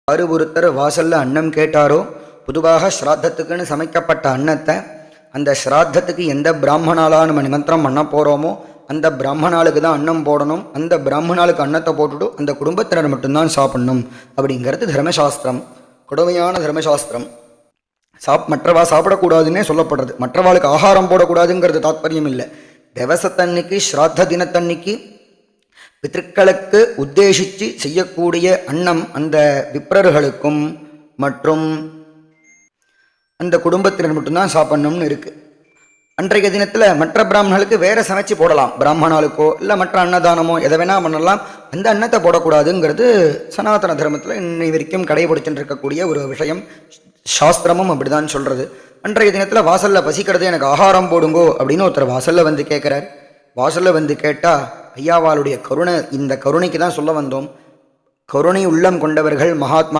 யாரு ஒருத்தர் வாசல்ல அன்னம் கேட்டாரோ, பொதுவாக ஸ்ராத்தத்துக்குன்னு சமைக்கப்பட்ட அன்னத்தை அந்த ஸ்ராத்தத்துக்கு எந்த பிராமணாலா நம்ம நிமந்திரம் பண்ண போகிறோமோ அந்த பிராமணாளுக்கு தான் அன்னம் போடணும். அந்த பிராமணாளுக்கு அன்னத்தை போட்டுட்டு அந்த குடும்பத்தினர் மட்டும்தான் சாப்பிடணும் அப்படிங்கிறது தர்மசாஸ்திரம், கொடுமையான தர்மசாஸ்திரம். மற்றவா சாப்பிடக்கூடாதுன்னே சொல்லப்படுறது. மற்றவாளுக்கு ஆகாரம் போடக்கூடாதுங்கிறது தாத்பரியம் இல்லை. திவசத்தன்னைக்கு ஸ்ராத்த தினத்தன்னைக்கு பித்திருக்களுக்கு உத்தேசித்து செய்யக்கூடிய அன்னம் அந்த விப்ரர்களுக்கும் மற்றும் அந்த குடும்பத்தினர் மட்டும்தான் சாப்பிடணும்னு இருக்குது. அன்றைய தினத்தில் மற்ற பிராமணர்களுக்கு வேறு சமைச்சு போடலாம். பிராமணாளுக்கோ இல்லை மற்ற அன்னதானமோ எதை வேணால் பண்ணலாம். அந்த அன்னத்தை போடக்கூடாதுங்கிறது சனாதன தர்மத்தில் இன்னை வரைக்கும் கடைபிடிச்சுட்டு இருக்கக்கூடிய ஒரு விஷயம். சாஸ்திரமும் அப்படி தான் சொல்கிறது. அன்றைய தினத்தில் வாசலில் பசிக்கிறது, எனக்கு ஆகாரம் போடுங்கோ அப்படின்னு ஒருத்தர் வாசலில் வந்து கேட்குறார். வாசலில் வந்து கேட்டால் ஐயாவாளுடைய கருணை, இந்த கருணைக்கு தான் சொல்ல வந்தோம். கருணை உள்ளம் கொண்டவர்கள் மகாத்மா